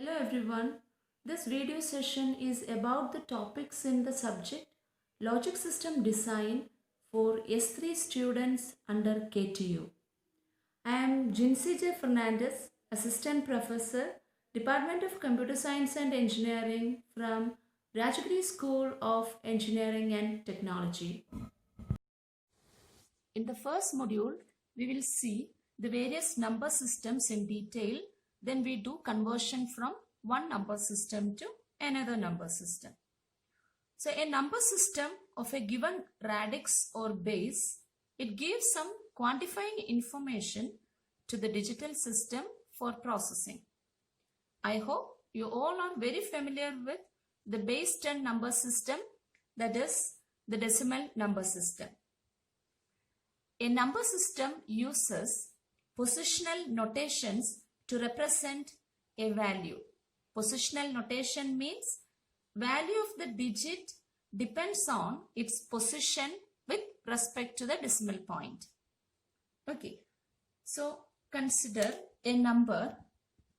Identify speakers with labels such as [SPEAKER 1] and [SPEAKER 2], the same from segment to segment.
[SPEAKER 1] Hello everyone. This video session is about the topics in the subject Logic System Design for S3 students under KTU. I am Jinsi J. Fernandez, Assistant Professor, Department of Computer Science and Engineering from Rajagiri School of Engineering and Technology. In the first module, we will see the various number systems in detail. Then we do conversion from one number system to another number system. So a number system of a given radix or base, it gives some quantifying information to the digital system for processing. I hope you all are very familiar with the base 10 number system, that is the decimal number system. A number system uses positional notations to represent a value. Positional notation means value of the digit depends on its position with respect to the decimal point. Okay, so consider a number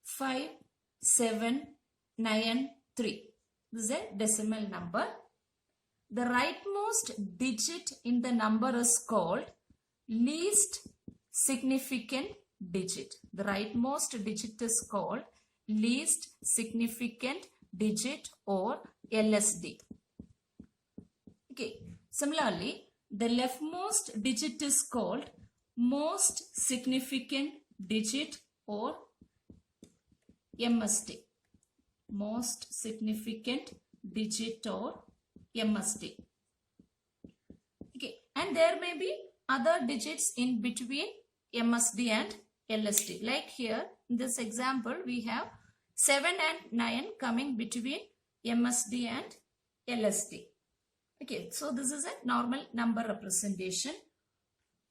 [SPEAKER 1] 5793. This is a decimal number. The rightmost digit in the number is called least significant digit. The rightmost digit is called least significant digit or LSD. Okay. Similarly, the leftmost digit is called most significant digit or MSD. Most significant digit or MSD. Okay. And there may be other digits in between MSD and LSD. Like here, in this example, we have 7 and 9 coming between MSD and LSD. Okay, so this is a normal number representation.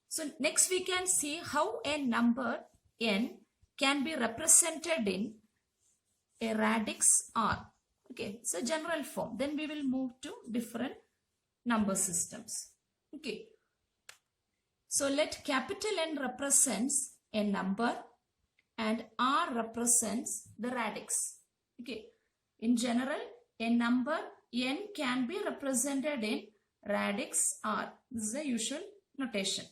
[SPEAKER 1] So next we can see how a number n can be represented in a radix R. Okay, it's a general form. Then we will move to different number systems. Okay. So let capital N represents a number and R represents the radix. Okay. In general, a number N can be represented in radix R. This is the usual notation.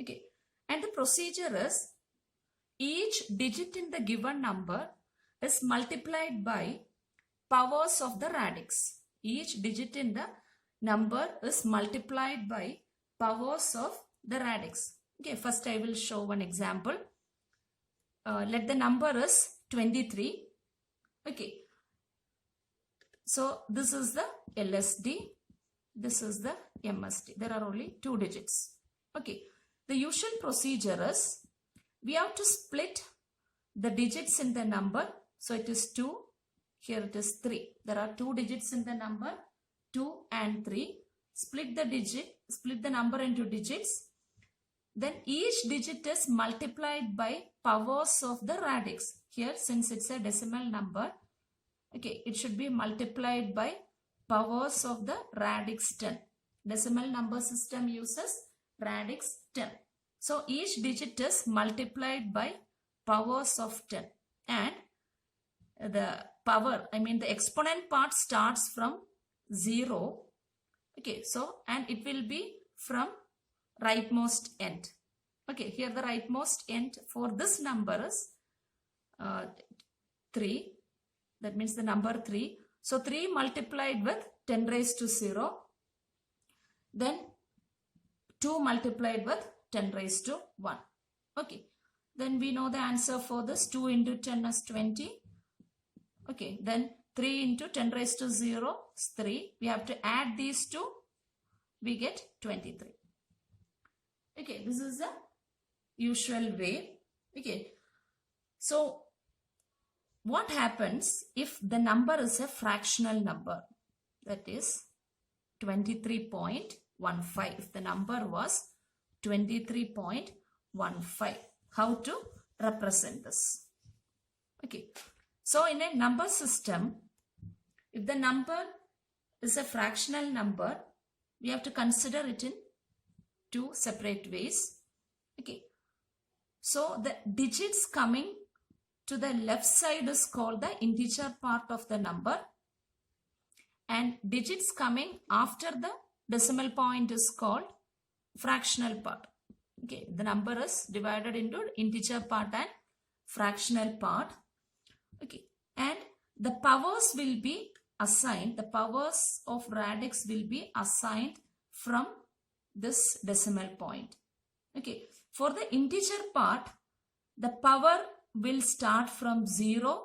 [SPEAKER 1] Okay. And the procedure is each digit in the given number is multiplied by powers of the radix. Each digit in the number is multiplied by powers of the radix. Okay, first I will show one example. Let the number is 23. Okay. So this is the LSD. This is the MSD. There are only two digits. Okay. The usual procedure is we have to split the digits in the number. So it is 2. Here it is 3. There are two digits in the number 2 and 3. Split the number into digits. Then each digit is multiplied by powers of the radix. Here, since it's a decimal number, okay, it should be multiplied by powers of the radix 10. Decimal number system uses radix 10. So each digit is multiplied by powers of 10. And the power, the exponent part starts from 0. Okay, so, and it will be from rightmost end. Okay, here the rightmost end for this number is 3. That means the number 3. So 3 multiplied with 10 raised to 0. Then 2 multiplied with 10 raised to 1. Okay, then we know the answer for this. 2 into 10 is 20. Okay, then 3 into 10 raised to 0 is 3. We have to add these two. We get 23. Okay, this is the usual way. Okay, so what happens if the number is a fractional number? That is 23.15. If the number was 23.15, how to represent this? Okay, so in a number system, if the number is a fractional number, we have to consider it in two separate ways. Okay, so the digits coming to the left side is called the integer part of the number, and digits coming after the decimal point is called fractional part. Okay, the number is divided into integer part and fractional part. Okay, and the powers will be assigned, the powers of radix will be assigned from this decimal point. Okay, for the integer part, the power will start from 0,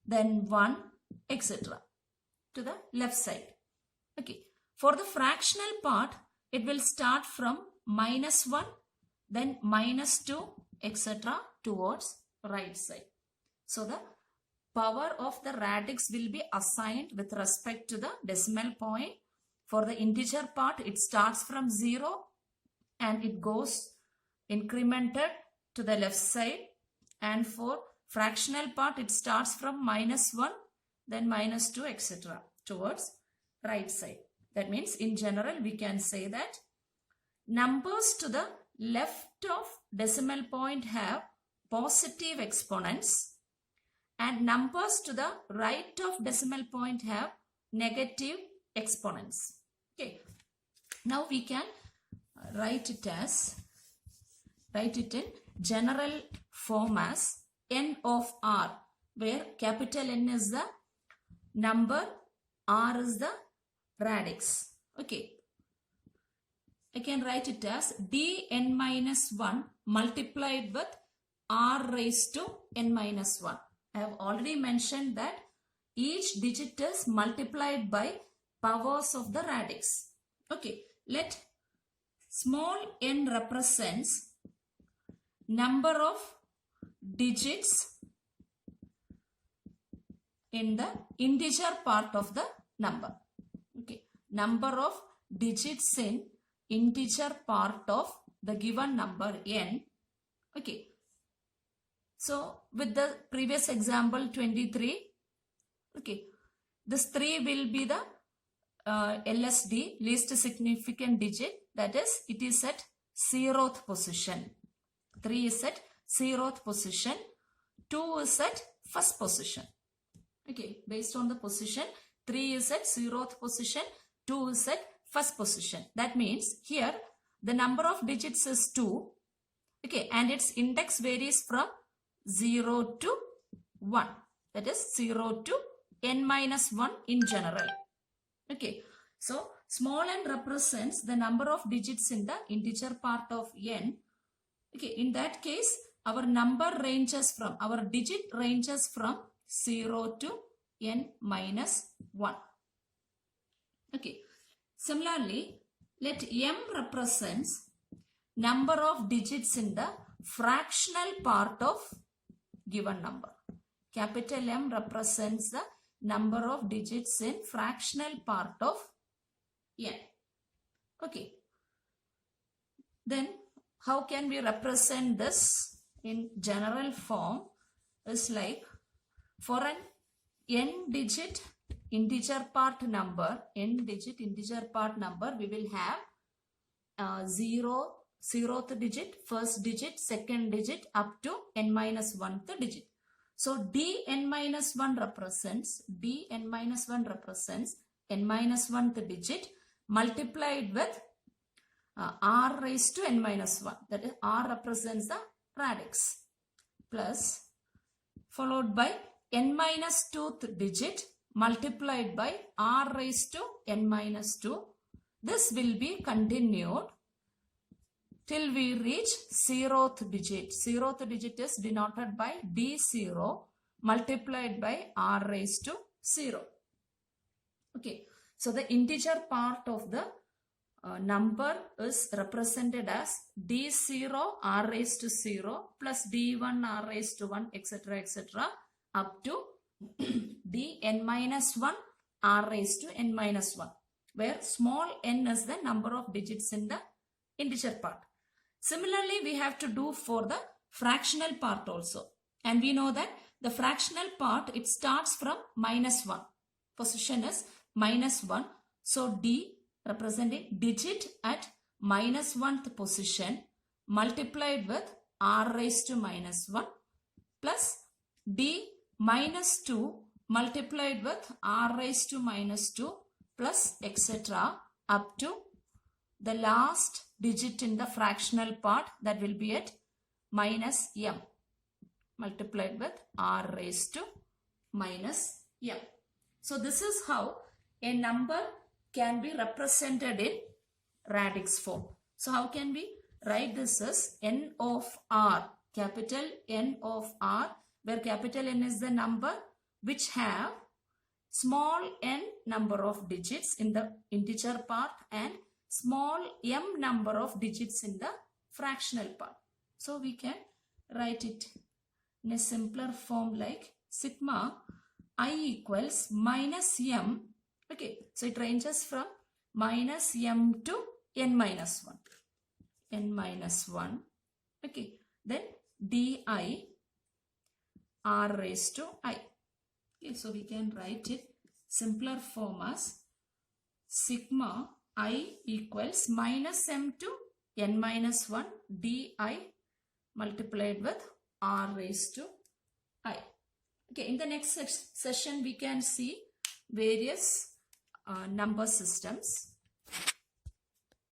[SPEAKER 1] then 1, etc. to the left side. Okay, for the fractional part, it will start from -1, then -2, etc. towards right side. So the power of the radix will be assigned with respect to the decimal point. For the integer part, it starts from 0 and it goes incremented to the left side. And for fractional part, it starts from -1, then -2, etc. towards right side. That means in general, we can say that numbers to the left of decimal point have positive exponents and numbers to the right of decimal point have negative exponents. Okay. Now we can write it in general form as n of r, where capital N is the number, r is the radix. Okay. I can write it as dn minus 1 multiplied with r raised to n minus 1. I have already mentioned that each digit is multiplied by powers of the radix. Okay, let small n represents number of digits in the integer part of the number. Okay, number of digits in integer part of the given number n. Okay, so with the previous example 23, okay, this 3 will be the LSD, least significant digit, that is, it is at 0th position. 3 is at 0th position, 2 is at first position. Okay, based on the position, 3 is at 0th position, 2 is at first position. That means here the number of digits is 2. Okay, and its index varies from 0 to 1. That is 0 to n minus 1 in general. Okay, so small n represents the number of digits in the integer part of n. Okay, in that case, our number ranges from, our digit ranges from 0 to n minus 1. Okay, similarly, let m represents number of digits in the fractional part of given number. Capital M represents the number of digits in fractional part of n. Okay. Then how can we represent this in general form? Is like for an n digit integer part number, we will have 0th digit, first digit, second digit up to n minus 1th digit. So dn minus 1 represents n minus 1th digit multiplied with r raised to n minus 1. That is, r represents the radix, plus followed by n minus 2th digit multiplied by r raised to n minus 2. This will be continued till we reach 0th digit. 0th digit is denoted by D0 multiplied by r raised to 0. Okay, so the integer part of the number is represented as D0 r raised to 0 plus D1 r raised to 1, etc., etc. up to Dn minus 1 r raised to n minus 1, where small n is the number of digits in the integer part. Similarly, we have to do for the fractional part also. And we know that the fractional part, it starts from minus 1. Position is minus 1. So D representing digit at minus 1th position multiplied with r raised to minus 1 plus d minus 2 multiplied with r raised to minus 2 plus etc. up to the last digit in the fractional part, that will be at minus m multiplied with r raised to minus m. So this is how a number can be represented in radix form. So how can we write this as n of r, capital N of r, where capital N is the number which have small n number of digits in the integer part and small m number of digits in the fractional part. So we can write it in a simpler form like sigma I equals minus m. Okay, so it ranges from minus m to n minus 1. N minus 1. Okay, then di r raised to I. Okay, so we can write it simpler form as sigma I equals minus m to n minus 1 di multiplied with r raised to I. Okay, in the next session we can see various number systems.